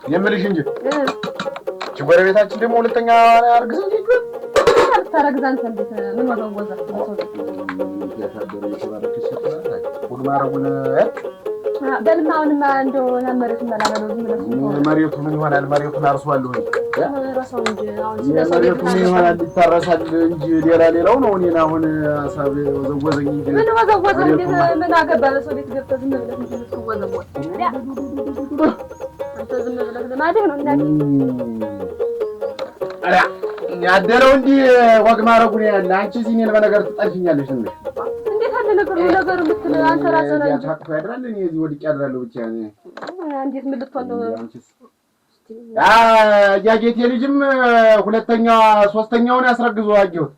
የምልሽ እንጂ ጎረቤታችን ደግሞ ሁለተኛ አርግዘው ታረግዛን እንዴት ምን ወዘወዘ ያሳደረ የተባረከ ሲተራ ሁሉ ማረጉን በልማውንማ እንደው ለመሬቱ መላበለው ዝም ብለሽ መሬቱ ምን ይሆናል? መሬቱን አርሷለሁ ራስው እንጂ አሁን መሬቱ ምን ይሆናል? ይታረሳል እንጂ ሌላው ነው። እኔን አሁን ሀሳብ ወዘወዘኝ እንጂ ምን ወዘወዘ እንዴት ምን አገባ ለሰው ቤት ገብተህ ዝም ብለህ እንጂ ወዘወዘ ታዲያ አንተ ዝም ብለህ ለማደህ ነው እናት አያ ያደረው እንጂ ወግ ማረጉን ያለ አንቺ እኔን በነገር ትጠልፊኛለሽ እንዴ? እንዴት አለ ነገሩ ምትል አንተ ራስህ ነው እንጂ ታጥፋ ያድራል። እኔ እዚህ ወድቄ ያድራለሁ ብቻ ነው። እንዴት ምን ልትሆን ነው? ያጌቴ ልጅም ሁለተኛ ሶስተኛውን ያስረግዙ አየሁት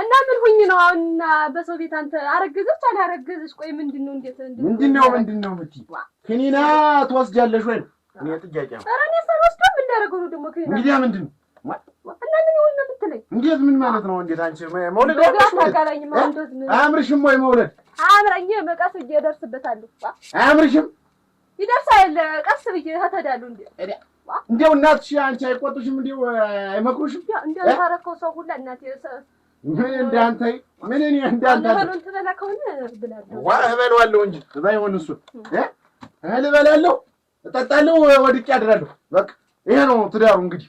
እና ምን ሁኝ ነው አሁን በሰው ቤት አንተ አረገዘች አላረገዘች? ቆይ ምንድነው? ምንድነው የምትይ? ክኒና ትወስጃለሽ ወይ? እኔ ጥያቄ ነው። ኧረ እኔ ሰውስከም እንዳረገው ነው ደግሞ ክኒና እንግዲህ ምንድነው? እና ምን ይሁን ነው የምትለኝ? እንዴት ምን ማለት ነው? እንዴት አንቺ መውለድ አያምርሽም ወይ? መውለድ አያምረኝ መቀስ ብዬ እደርስበታለሁ። አያምርሽም? ይደርሳል ቀስ ብዬ ተዳሉ እንዴ እንደው እናትሽ አንቺ አይቆጡሽም? እንደው አይመክሩሽም? እንደው ታረከው ሰው ሁላ እናቴ ምን እንዳንተ ምን እኔ እንዳንተ ለምን ተበላከውን ብላለሁ እበላለሁ እንጂ ባይሆን እሱ እህል እበላለሁ እጠጣለሁ ወድቄ አድራለሁ። በቃ ይሄ ነው ትዳሩ እንግዲህ።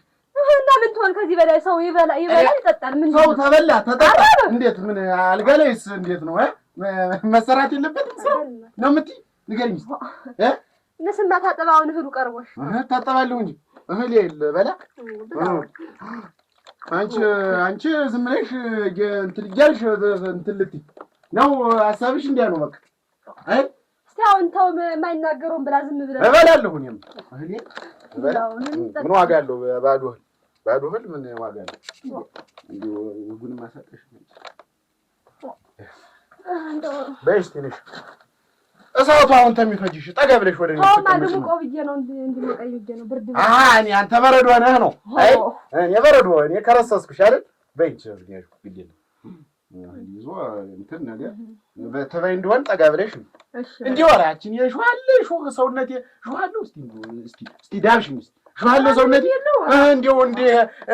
እና ምን ትሆን ከዚህ በላይ ሰው ይበላል ይጠጣል? ምን ሰው ተበላ ተጠጣ እንዴት ምን አልጋ ላይስ እንዴት ነው መሰራት የለበትም ሰው ነው የምትይ? ንገሪኝ ንስማ ታጠባውን እህሉ ቀርቦሽ ታጠባለሁ እንጂ እህል የለ አንቺ ዝም ብለሽ እንትን እያልሽ እንትን ልትይ ነው ሀሳብሽ? እንዲያ ነው በቃ። አይ እስቲ አሁን ተው የማይናገረውን ብላ ዝም ብለሽ እበላለሁ። እኔም እህሌ ምን ዋጋ አለው? ባዶ እህል ምን ዋጋ አለው? እንዲሁ ጉን ማሳቀሽ በይ እስኪ ነሽ እሳቱ አሁን ተሚፈጅሽ ጠጋ ብለሽ ወደ እኔ ማለሙ ቆብዬ ነው እንዲሞቀኝ ብዬ ነው ብርድ እኔ አንተ በረዶ ነህ ነው። አይ እኔ በረዶ እኔ ከረሰስኩሽ አይደል? በይ ቸርኛሽ ግዴለ ይዞ እንትን ነገር በተባይ እንደሆነ ጠጋ ብለሽ እንዲህ ወራችን የሽዋለሽ ሰውነቴ ሽዋለሁ። እስቲ ዳብሽኝ ሽዋለሁ ሰውነቴ እንዲሁ እንዲህ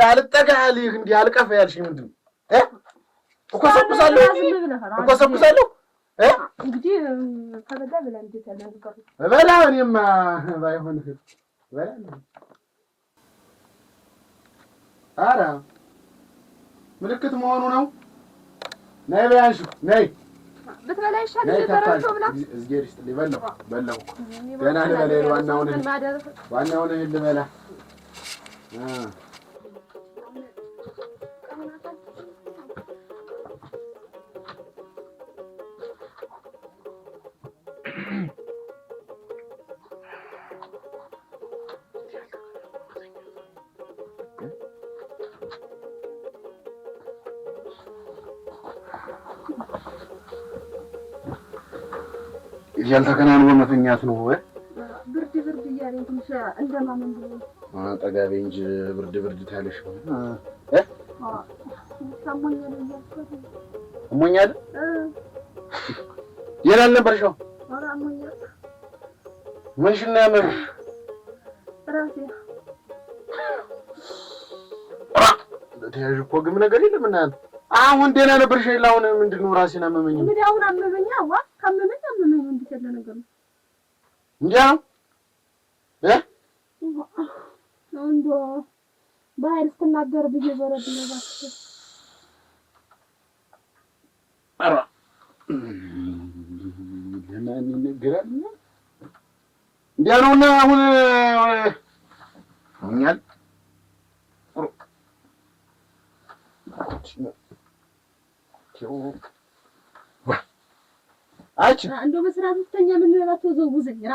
አልጠጋልህ እንዲህ አልቀፈ ያልሽኝ ምንድን ነው? እኮሰኩሳለሁ እንግዲህ ከበዛ ብላ እንዴት ያለ ነገር በላ እኔማ ባይሆን በላ ኧረ ምልክት መሆኑ ነው። ነይ በያንሹ ነይ ብትበላ ይሻል ነበር ነው ብላ እዝጌር ይስጥልኝ። በላሁ ገና ልበላ ዋናውን ልበላ ያልተከናነው መተኛት ነው ወይ? ብርድ እያለኝ ትንሽ እንደማመን ብሎ ጠጋቤ እንጂ ብርድ ታለሽ አሞኛል። የት አልነበርሽው? ኧረ አሞኛል። ምንሽን ነው ያመመሽ? ራሴ ተያዥ እኮ ግም ነገር የለም እና አሁን ደህና ነበርሽ አይደል? አሁን ምንድን ነው ራሴን አመመኝ? እንግዲህ አሁን አመመኝ። ካመመኝ ነው እንዴት ያለ ነገር ነው? እንጃ እንደው በኃይል ስትናገር ብዬ በረድ ነው እባክህ። ኧረ ለማን ይነገራል? እንዲያ ነውና አሁን ሆኛል። አች እንደው በስርዓት ስተኛ ምን እላቸው ዘውዘኝ ራ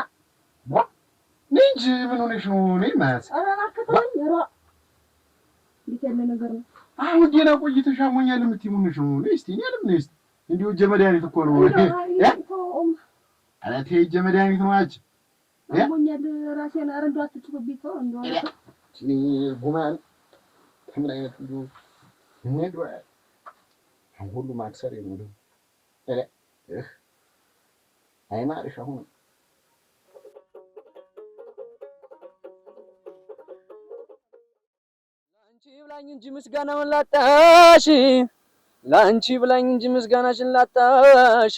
ልጅ ምን ሆነሽ ነው? እኔ ማለት ኧረ አከታኝ ራ እንዴት ያለ ነገር ነው? አሁን ገና ቆይተሽ አሞኛል የምትይ ምን ሆነሽ ነው? እስቲ እኔ አለም ነኝ እንዲሁ እጀ መድኃኒት እኮ ነው። ኧረ ተይ እጀ መድኃኒት ነው። አች አሞኛል ራሴን ኧረ እንደው አትጭቁብኝ ተው እንደው እኔ ጉማን ምን አይነት ምን ነው ሁሉ ማክሰር ነው አይማርሽ አሁን ብላኝ እንጂ ምስጋናውን ላጣሽ ላንቺ ብላኝ እንጂ ምስጋናሽን ላጣሽ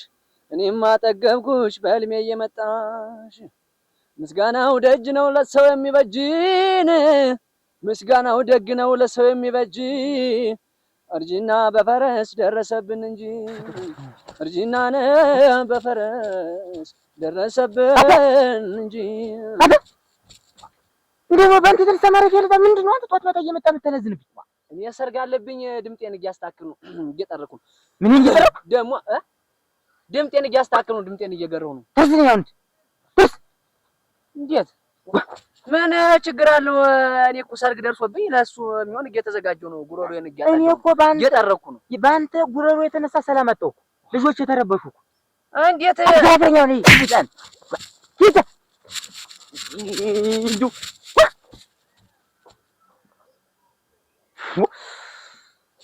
እኔማ ጠገብኩሽ በህልሜ እየመጣሽ ምስጋናው ደጅ ነው ለሰው የሚበጅን ምስጋናው ደግ ነው ለሰው የሚበጅ እርጅና በፈረስ ደረሰብን እንጂ እርጅና በፈረስ ደረሰብን እንጂ እንደው ባንተ ተልሰማረፍ ያለታ ምንድነው? አንተ ጧት ማታ እየመጣ የምትነዝንብኝ? እኔ ሰርግ አለብኝ። ድምጤን እያስተካክሉ ነው እየጠረኩ ነው። ምን እየጠረኩ ደግሞ ድምጤን እያስተካክሉ ነው። ድምጤን እየገረው ነው። ተስለኝ አንተ እንዴት ምን ችግር አለው? እኔ እኮ ሰርግ ደርሶብኝ ለሱ የሚሆን እየተዘጋጀው ነው። ጉሮሮዬን እኔ እኮ ባንተ እየጠረኩ ነው። ባንተ ጉሮሮ የተነሳ ሰላም አጣሁ እኮ ልጆች የተረበሹ እኮ። እንዴት አጋፈኛው ነኝ ይጣል ይጣ ይዱ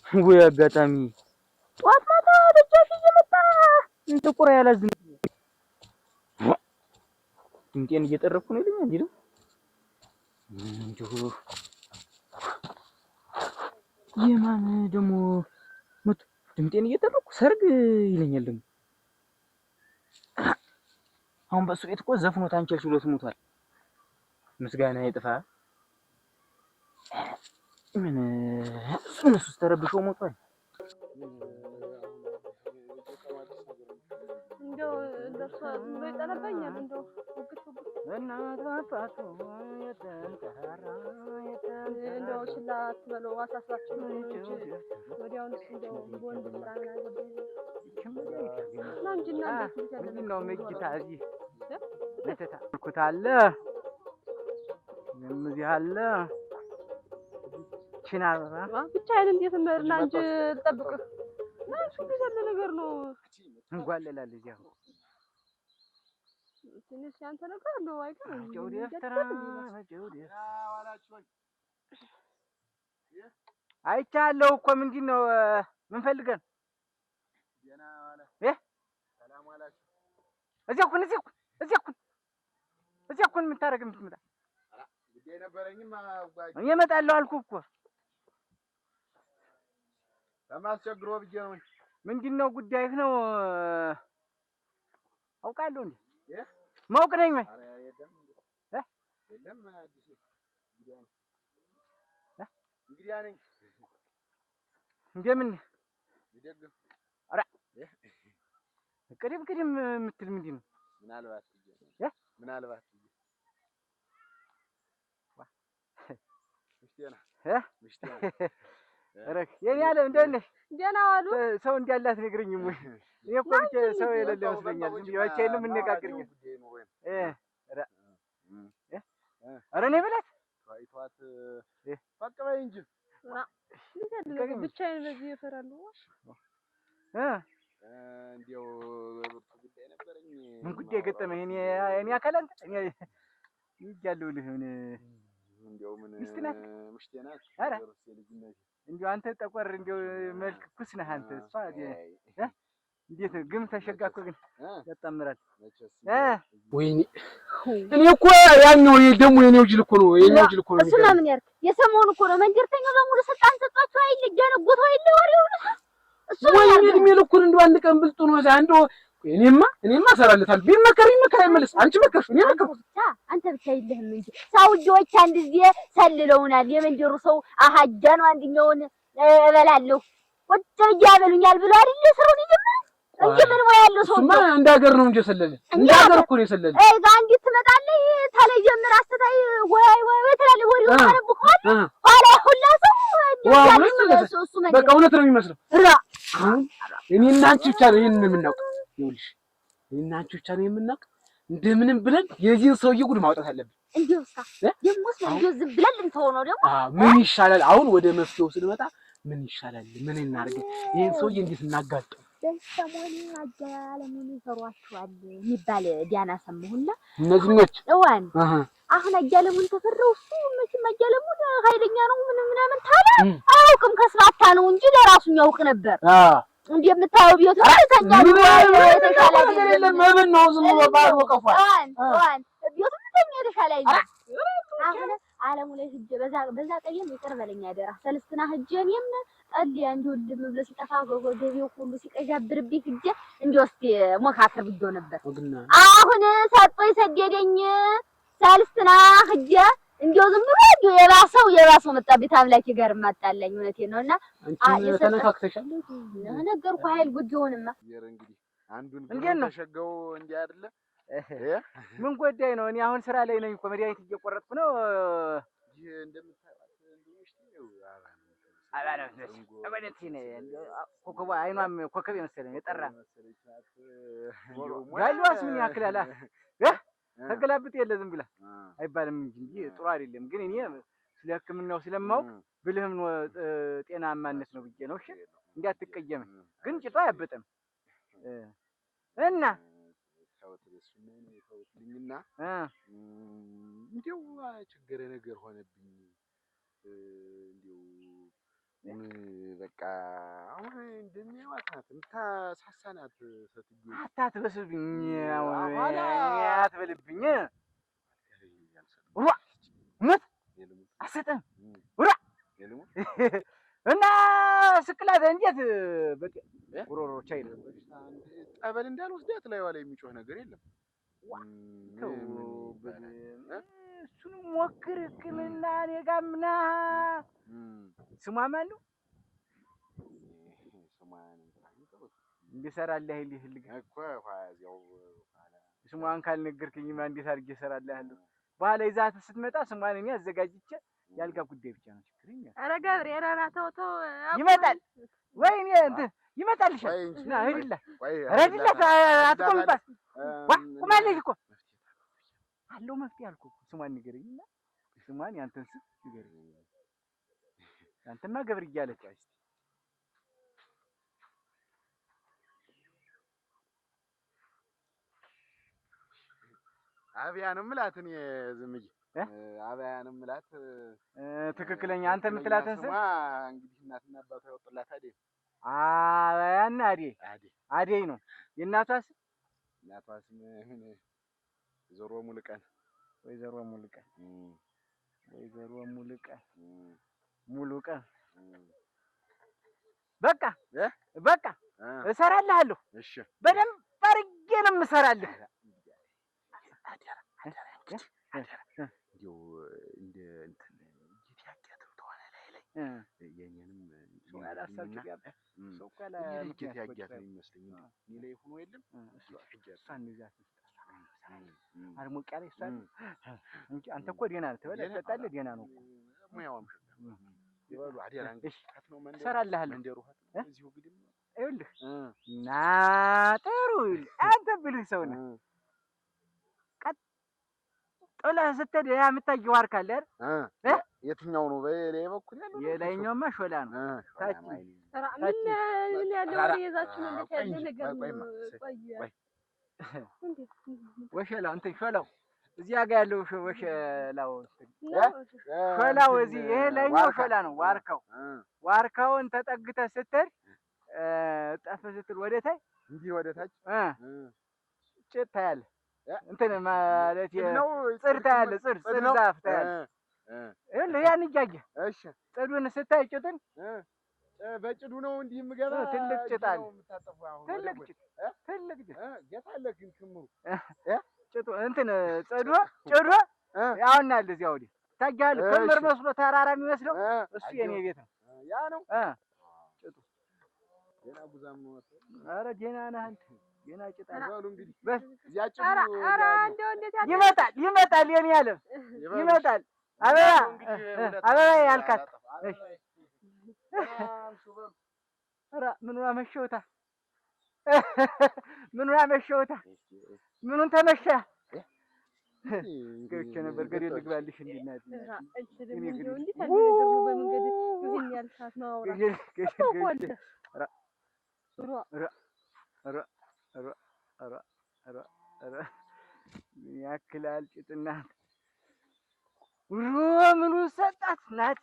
ወይ አጋጣሚ ጧት ማታ ደጃፊ እየመጣ ጥቁር ያላዝን ድምጤን እየጠረኩ ነው ይለኛል እንዴ? እንዴ የማን ደግሞ መቶ ድምጤን እየጠረኩ ሰርግ ይለኛል ደግሞ። አሁን በሱ ቤት እኮ ዘፍኖት አንቸልችሎት ሞቷል። ምስጋና ይጥፋ ምን እሱስ ተረብሾ ሞቷል። እንደው እንደርሷ በይጠነበኛል እንደው እናት አባቱ የተንተራ እንደው ችላ አትበለው አሳስባችሁ ወዲያውንስ እንደው በወንድ ስራ ምን አገባኝ ነው እንጂ ምንድነው መግታ እዚህ ለተታ ኩታ አለ ምን እዚህ አለ ቺና ብቻ አይደል እንዴት መርና እንጂ ልጠብቅህ ማንሱ ቢዘለ ነገር ነው እንጓለላል እዚህ አሁን ትንሽ ያንተ ነገር ነው አይቀርም ጆዲ አፍተራ ጆዲ አይቻለሁ እኮ ምንድነው ምን ፈልገን ደና ዋለ ሰላም ዋላችሁ እዚህ እኮ የምታረግ የምትመጣ ጉዳይ ነበረኝም አጓጅ እኔ እመጣለሁ አልኩህ እኮ ለማስቸግሮ ብዬ ነው። ምንድነው ጉዳይህ ነው? አውቃለሁ እንዴ ማውቅ ነኝ ወይ? ኧረ የለም አዲስ እንግዲህ ነኝ እንደምን ይደግም ኧረ ቅድም የምትል ምንድን ነው? ምናልባት ምሽቴና ረክ የኔ ያለ እንደት ነሽ? ደህና ዋሉ። ሰው እንዲያላት ነግረኝም ወይ? እኔ እኮ ብቻ ሰው የሌለ መስለኛል። ዝም ብዬ ብቻዬን የምነጋገር ግን ኧረ እኔ ብላት ታይቷት ፈቅበይ እንጂ ብቻዬን በዚህ እፈራለሁ። እንዲያው ጉዳይ ነበረኝ። ምን ጉዳይ ገጠመህ? እኔ አካላንተ እኔ ይያለሁልህ ምን እንዲያው ምን ምሽቴ ናት። ኧረ እንዲያው አንተ ጠቆር እንዲያው መልክ ኩስ ነህ አንተ። እሷ እንዴት ነው ግን ተሸጋ እኮ ግን ያጣምራል። ወይኔ እኔ እኮ ያኛው ደግሞ የኔው ጅል እኮ ነው እሱማ ምን ያርክ የሰሞኑ እኮ ነው መንደርተኛው በሙሉ ስልጣን ሰጣቸው አይል ገነጎቶ አይል ወሬው እሱ ወይኔ እድሜ ልኩን እንደው አንድ ቀን ብልጡ ነው እንደው እኔማ እሰራለታለሁ። ቢመከር አይመለስ። አንቺ መከርሽ እኔ መከርኩ አንተ ብቻ የለህም እንጂ ሰውጆች አንድ ጊዜ ሰልለውናል። የመንደሩ ሰው አሃጃ ነው አንድኛውን እበላለሁ ቁጭ ብዬ ያበሉኛል ብሎ አይደል ስሩን ይጀምራል እንጂ ምን ወይ ያለው ሰው ማ እንደ ሀገር ነው እንጂ ሰለለ እንደ ሀገር እኮ ነው የሰለለ። አንዲት ትመጣለህ ታለ ጀምር አስተታይ ወይ ትላለህ ወሬው ታረብኳል ኋላ ሁላ ሰው እሱ በቃ እውነት ነው የሚመስለው። እኔና አንቺ ብቻ ነው ይሄንን የምናውቅ። ይኸውልሽ እኔና አንቺ ብቻ ነው የምናውቅ። እንደምንም ብለን የዚህን ሰውዬ ጉድ ማውጣት አለብን። እንዴውሳ ደሞስ እንዴው ዝም ብለን ልንተው ነው ደግሞ ምን ይሻላል? አሁን ወደ መፍትሄው ስንመጣ ምን ይሻላል? ምን እናድርግ? ይሄን ሰውዬ እንዴት እናጋልጠው? ደስተሞኒ አጃለሙን ይፈሯቸዋል የሚባል ዲያና ሰማሁና እነዚህኞች እዋን አሁን አጃለሙን ተፈረው እሱ መቼም አጃለሙን ኃይለኛ ነው ምናምን ታላ አውቅም ከስራታ ነው እንጂ ለራሱን ያውቅ ነበር። እንደምታየው ቢዮት ተኛ ነው የተሻለ አይደለም መብን ነው ዝም ብሎ ባዶ ቀፏል። ቢዮት ተኛ የተሻለ አይደለም። አለሙ ላይ ሂጅ በዛ ቀየም ይቅር በለኝ አደራ ሰልስትና ሂጅ እኔም ጠልያ እንዲሁ ልም ብሎ ሲጠፋ ገበያው ሁሉ ሲቀዣብርብኝ ሂጅ እንዲሁ እስኪ ሞካከር ብዬሽ ነበር። አሁን ሰጦኝ ሰደደኝ ሰልስትና ሂጅ እንዲሁ ዝም ብሎ እንዲሁ የባሰው መጣብኝ አምላኬ ጋር ማጣላኝ እውነቴን ነውና አንቺ ተነካክተሻል ነገርኩህ ኃይል ጉጆውንማ እንግዲህ አንዱን ተሸገው እንዲህ አይደለ ምን ጎዳይ ነው? እኔ አሁን ስራ ላይ ነኝ እኮ መድኃኒት እየቆረጥኩ ነው። ይሄ እንደምታውቃት እንደውሽ ነው ኮከቧ አይኗም ኮከብ የመሰለኝ የጠራ ጋሏስ ምን ያክላል? ተገላብጥ የለ ዝም ብላ አይባልም እንጂ ጥሩ አይደለም። ግን እኔ ስለ ሕክምናው ስለማውቅ ብልህም ነው ጤናማነት ነው ብዬ ነው። እሺ እንዳትቀየም። ግን ጭጧ አያበጠም እና ተውትልኝና እንዲው ችግር ነገር ሆነብኝ። እንዲው በቃ አሁን እንደሚያዋት ናት የምታሳሳ ናት። ሴትዮ አታትበስብኝ፣ አትበልብኝ። ሞት አሰጠም እና ስቅላት እንዴት ጉሮሮ ቻይ ነው። ጠበል እንዳልወስዳት ላይ ዋላ የሚጮህ ነገር የለም። እሱን ሞክር ሕክምና እኔ ጋር ምና ስሟ ማን ነው? እንዲሰራልህ ይልህ እኮ ስሟን ካልነገርክኝማ እንዴት አድርጌ እሰራልሃለሁ? በኋላ ይዛት ስትመጣ ስሟን እኔ አዘጋጅቼ ያልጋ ጉዳይ ብቻ ነው ችግር የለም። ኧረ ገብሬ ኧረ ተው ይመጣል ወይ እኔ እንትን ይመጣልሻል። ና ሂድላት ሂድላት አትቆምባት። ቁማለች እኮ አለው መፍትሄ አልኩህ እኮ ስሟን ንገረኝና ስሟን ያንተን ስም ንገረኝ። ያንተማ ገብር እያለች አብያ ነው የምላት እኔ ዝም ብዬ አብያ ነው የምላት። ትክክለኛ አንተ የምትላትን ስም እንግዲህ እናትና አባቷ ያወጡላት አይደል? አብያና አደይ ነው የእናቷ ስም። እናቷ ስም ወይዘሮ ሙሉቀን ሙሉቀን በቃ እሰራልሃለሁ። እሺ በደንብ አድርጌ ነው የምሰራልህ። እንዲያው እንደ እንትን እየተያቂያት ተሆነ ላይ የእኔንም ሰው ካላ እየተያቂያት ነው የሚመስለኝ። እኔ ላይ ሆኖ የለም እሷን ይዛት አልሞቅ ያለ እሷን እንጂ አንተ እኮ ደህና ነህ ትበላለህ ትጠጣለህ። ደህና ነው እኮ ሙያውም ይበሉ አደራ እንግዲህ ነው መንደር እሰራልሃለሁ። መንደሩ እዚሁ ግድም ይኸውልህ እና ጥሩ አንተ ብልህ ሰው ነህ። ጥለህ ስትሄድ ያ የምታየው ዋርካ አለ አይደል? የትኛው ነው በላይ በኩል ያለው? የላይኛውማ ሾላ ነው። ታች ምን ያለው ወሬ ይዛችሁ ነው እንዴት ያለ ነገር ነው? ወሸላው እንትን ሾላው እዚያ ጋር ያለው ሾላው እዚህ ይሄ ላይኛው ሾላ ነው። ዋርካውን ተጠግተህ ስትሄድ ጠፍ ስትል ወደ ታይ እንዲህ ወደ ታች ጭድ ታያለህ። እንትን ማለት ጽድ ታያለህ። ጽድ ዛፍ ታያለህ። ይኸውልህ ያን እያየህ ጽዱን ስታይ ጭድን በጭዱ ነው እንዲህ የምገባ። ትልቅ ጭድ አለ። ትልቅ ጭድ ጌታ አለ ግን ክምሩ ጭዱ እንትን ጭዱ ያውና አለ እዚያ ወዲህ ታያለህ። ክምር መስሎ ተራራ የሚመስለው እሱ የኔ ቤት ነው። ያ ነው ጭዱ። ገና ጉዛም ነው። ኧረ ደህና ነህ አንተ። ገና ጭጣ ባሉ እንግዲህ በስ ያጭዱ ይመጣል። የኔ ያለ ይመጣል። አበባ ያልካት እሺ። ኧረ ምኑን አመሸውታ ምኑን ተመሻ ገብቼ ነበር ገደል ልግባልሽ እንዲናት ያክላል ጭጥናት ምኑ ሰጣት ናት።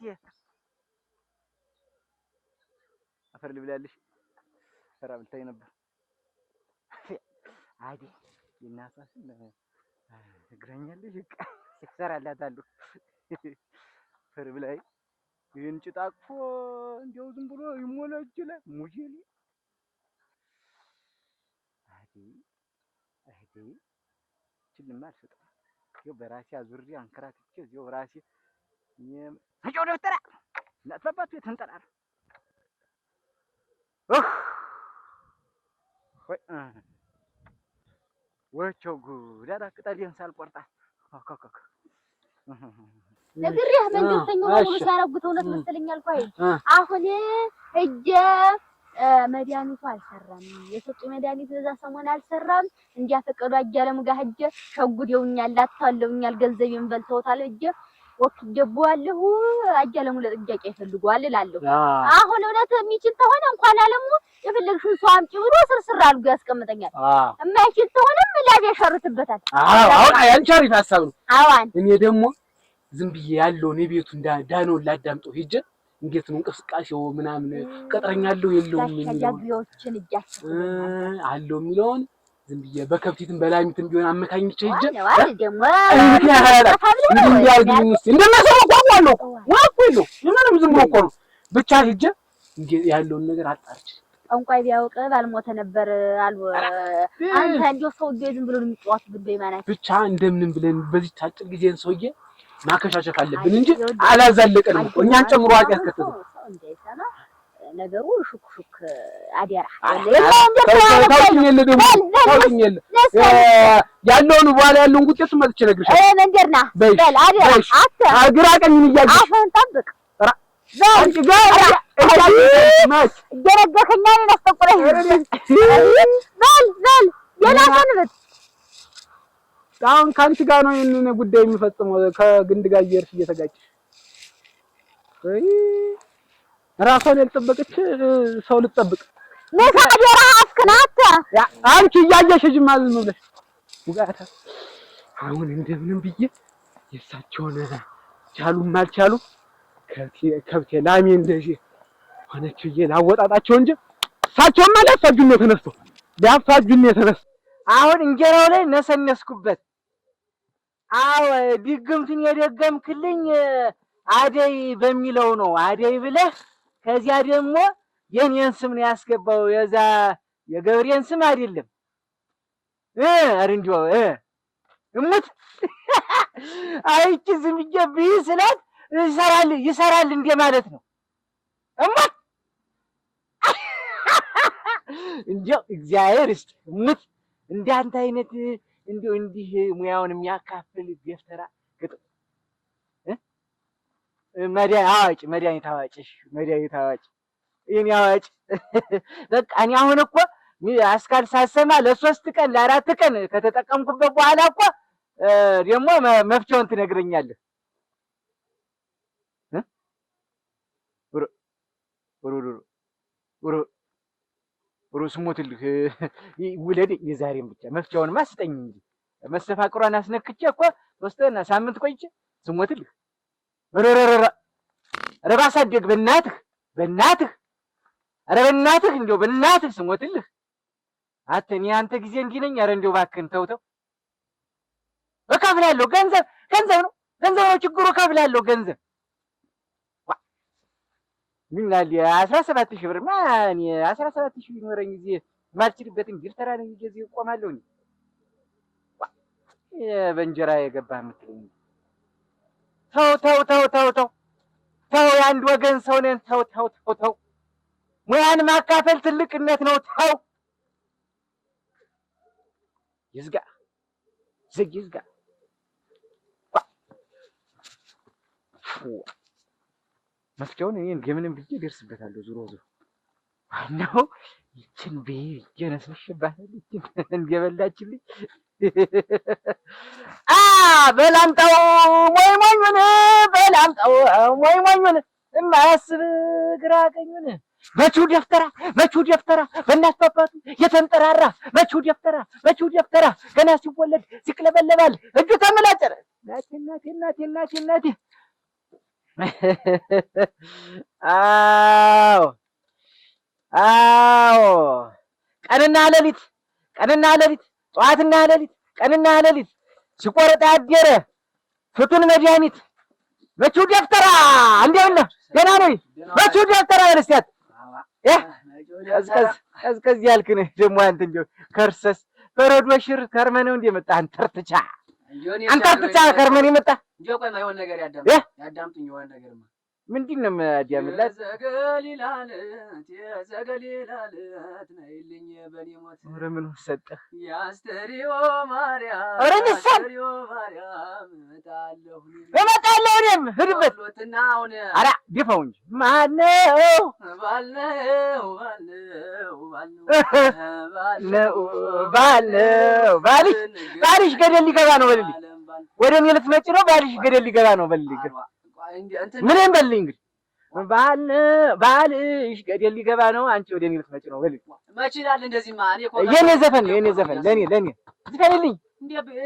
አፈር ልብላለሽ ሰራ ብልታይ ነበር አይደል? የእናቷ ስም እግራኛለሽ እሰራላታለሁ። ፈር ብላይ ይህን ጭጣ አቅፎ እንዲያው ዝም ብሎ ይሞላጅላል። ሙጄሌ አይዴ ችልማ አልሰጠም። ይኸው በራሴ አዙሬ አንከራትቼ እዚያው ራሴ ተጫው ደፍተራ እናትባባቱ የተንጠራራ ወቸው ጉድ ኧረ ቅጠሌን ሳልቆርጣት ነግሬህ መንገድተኛው ነው ሲያረጉት እውነት መሰለኝ አልኳይ። አሁን እጄ መድኃኒቱ አልሰራም። የሰጡኝ መድኃኒት በዛ ሰሞን አልሰራም። እንዲያፈቀዱ አያለም ጋር ሂጅ ሸጉደውኛል፣ አታለውኛል፣ ገንዘቤን በልተውታል። እጄ ወክደብዋለሁ። አያለሙ ለጥያቄ ይፈልጓል እላለሁ። አሁን እውነት የሚችል ተሆነ እንኳን አለሙ የፈለግሽውን ሰው አምጪ ብሎ ስርስር አድርጎ ያስቀምጠኛል። የማይችል ተሆነም ላብ ያሸርትበታል። አሁን አንቺ አሪፍ ሀሳብ ነው። አዋን እኔ ደግሞ ዝም ብዬ ያለውን የቤቱን ዳኖን ላዳምጠው ሂጅ እንዴት ነው እንቅስቃሴው ምናምን ቀጥረኛለሁ የለውም የሚለውን አለው የሚለውን ዝም ብዬ በከብቲትም በላሚትም ቢሆን አመካኝቼ ሂጅ ደግሞ እንደማሰው ቋቋለው ዋቆለው ምንም ዝም ብሎ እኮ ነው ብቻ ሂጅ ያለውን ነገር አጣርች። እንኳን ቢያውቅ ባልሞተ ነበር አሉ። አንተ እንደው ሰውዬው ዝም ብሎ የሚጫወት ብዬ ማለት ብቻ እንደምንም ብለን በዚህ ታጭር ጊዜን ሰውዬ ማከሻሸፍ አለብን እንጂ አላዛለቀንም እኮ እኛን ጨምሮ አቂ ያስከተተ እንደሰማ ነገሩ ሹክ አዲራ ያለውን በኋላ ያለውን ውጤት መጥቼ ነግርሻለሁ። መንገርና በል አዲራ ግራ ቀኝን እያየሽ አፈን ጠብቅ አንቺ ጋር ገረገከኛ ነው አስተቆረኝ በል የላሰንበት አሁን ካንቺ ጋር ነው የኔ ጉዳይ የሚፈጽመው ከግንድ ጋር እየርሽ እየተጋጨሽ ራሷን ያልጠበቀች ሰው ልትጠብቅ ለታዲያ አስከናታ አንቺ እያየሽ ጅማ ዝም ብለሽ ውጋታ አሁን እንደምንም ብዬ የሳቸውን ቻሉም አልቻሉ ከብቴ ላሜ እንደዚህ ሆነች ብዬ ላወጣጣቸው እንጂ እሳቸውማ ሊያፋጁን ነው ተነስቶ ሊያፋጁን ነው ተነስቶ አሁን እንጀራው ላይ ነሰነስኩበት። አዎ ድግምትን የደገምክልኝ አደይ በሚለው ነው። አደይ ብለህ ከዚያ ደግሞ የኔን ስም ነው ያስገባው። የዛ የገብሬን ስም አይደለም። አርንጆ እሙት አይቺ ዝም ይጀብይ ስላት ይሰራል እንደ ማለት ነው። እሙት እንዴው እግዚአብሔር ይስጥ እሙት እንዳንተ አይነት እንዴው እንዲህ ሙያውን የሚያካፍል ደፍተራ ግጥም መድኃኒት አዋጭ የኔ አዋጭ በቃ እኔ አሁን እኮ አስካል ሳሰማ ለ3 ቀን ለ4 ቀን ከተጠቀምኩበት በኋላ እኮ ደግሞ መፍቻውን ትነግረኛለህ። ስሞትልህ ውለድ የዛሬም ብቻ መፍቻውን ማስጠኝ እንጂ መስተፋቅሯን አስነክቼ እኮ 3 ሳምንት ቆይቼ ስሞትልህ ኧረ ባሳደግ በእናትህ ኧረ በእናትህ እንደው በእናትህ ስሞትልህ እኔ አንተ ጊዜ እንዲህ ነኝ። ኧረ እንደው እባክህን ተው እከፍላለሁ። ገንዘብ ነው ችግሩ። እከፍላለሁ ገንዘብ ምን ላል 17,000 ብር ማን 17,000 ቢኖረኝ ጊዜ ማልችልበትን ቢልተራ ነው ጊዜ እቆማለሁ። በእንጀራ የገባህ የምትለኝ ተው የአንድ ወገን ሰው ነን። ተው ሙያን ማካፈል ትልቅነት ነው። ተው ይዝጋ መፍቻውን እኔ እንደምንም ብዬ ደርስበታለሁ። ዙሮ ዋናው ይችን በየነስሽባታል ይችን እንደበላችልኝ በላምጣው ሞይሞኙን የማያስብ ግራ ቀኙን መቹ ደፍተራ በእናት አባቱ የተንጠራራ መቹ ደፍተራ ገና ሲወለድ ሲቅለበለባል እጁ ተመላጨረ። እናቴ አዎ ቀንና ሌሊት ጠዋትና ሌሊት ቀንና ሌሊት ሲቆረጥ ያደረ ፍቱን መድኃኒት መቼው ደፍተራ እንደምን ነህ? ደህና ነኝ። መቼው ደፍተራ በለስያት ቀዝቀዝ ያልክ ነህ ደግሞ አንተ እንደው ከርሰስ በረዶ ሽር ከርመህ ነው እንደ መጣህ አንተርትቻ ከርመህ ነው የመጣህ። እንደው ቆይ የሆነ ነገር ያዳምጡኝ የሆነ ነገርማ ምንድን ነው የማያዳምላት? የዘገሊላለት ነይልኝ በኔ ሞት ኧረ ምን ሰጠህ? የአስተርዮ ማርያም እመጣለሁ እኔም ሂድበት። ኧረ ድፋው እንጂ ማነው ባልሽ ገደል ሊገባ ነው በልልኝ። ወደ እኔ ልትመጪ ነው? ባልሽ ገደል ሊገባ ነው በልልኝ። ምንም በልልኝ እንግዲህ ባልሽ ገደል ሊገባ ነው። አንቺ ወደ እኔ ልትመጪ ነው በልልኝ። መች ይላል እንደዚህማ። የኔ ዘፈን ለእኔ ዝፈንልኝ።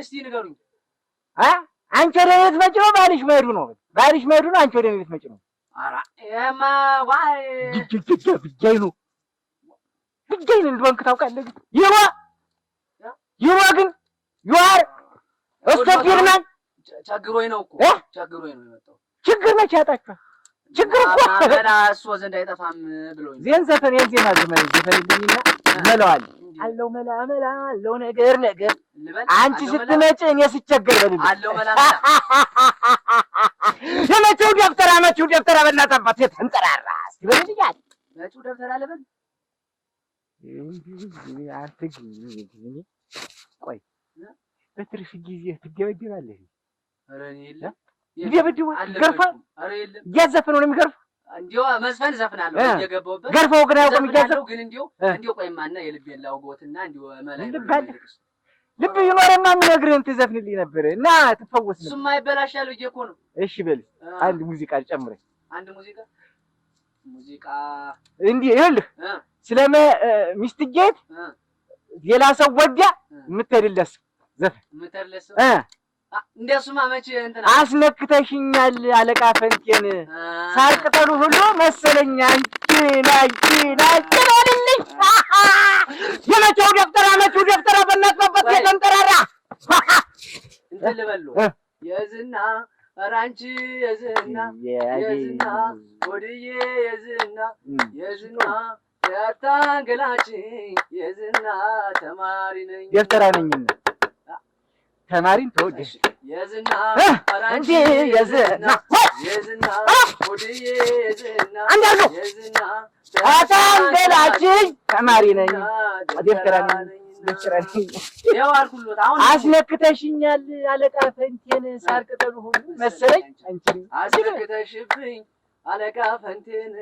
እስኪ ንገሩኝ። አንቺ ወደ እኔ ልትመጪ ነው። ባልሽ መሄዱ ነው። አንቺ ወደ እኔ ልትመጪ ነው። ብቻዬን እንደሆንክ ታውቃለህ። ግን ይዋ ግን ዩአር እስከፊርማን ቸግሮኝ ነው እኮ ቸግሮኝ ነው የመጣው። ችግር መቼ ያጣችኋል? ችግር እኮ እሱ ዘንድ አይጠፋም ብሎኝ ዜን ዘፈን ዜና ዘመን ዘፈንልኝና መለዋል አለው መላ አለው ነገር አንቺ ስትመጪ እኔ ስቸገር በልልኝ አለው መላ የመቼው ደብተራ በእናትህ አባት የተንጠራራ እስኪ በልልኝ አለ። መቼው ደብተራ ለበል አንተ ግን ቆይ በትርፍ ጊዜ ትደበድባለህ? ኧረ እኔ የለም ይደበድባል። ገርፋው እያዘፈነው ነው የሚገርፈው። እንዲያው መዝፈን ዘፍናለሁ እየገባሁበት ገርፈው ግን አያውቅም እያዘፈነው ግን እንዲያው ቆይማና የልቤን ላውጎትና እንዲያው ልብ ይኖረማ የምነግርህን ትዘፍንልኝ ነበር እና ትፈወስ ነበር። እሱማ ይበላሻል ብዬሽ እኮ ነው። እሺ በል አንድ ሙዚቃ ጨምረኝ። አንድ ሙዚቃ እንዲህ ይኸውልህ ስለመ ሚስትጌት ሌላ ሰው ወዲያ የምትሄድለት ዘፈን እንደሱማ መቼ እንትና አስነክተሽኛል አለቃ ፈንቴን ሳር ቅጠሉ ሁሉ መሰለኝ አንቺን በልልኝ። የመቼው ደብተራ በእናትህ የተንጠራራ እንትን ልበሉ የዝና ኧረ አንቺ የዝና ወድዬ የዝና ያታንገላችኝ የዝና ተማሪ ነኝ ደብተራ ነኝና ተማሪን ተወደሽ የዝና አንቺ የዝና ወድዬ የዝና ያታንገላችኝ ተማሪ ነኝ ደብተራ ነኝ። ያው አልኩሎት አሁን አስነክተሽኛል አለቃ ፈንቴን ሳር ቅጠሉ ሁሉ መሰለኝ አንቺን አስነክተሽብኝ አለቃ ፈንቴን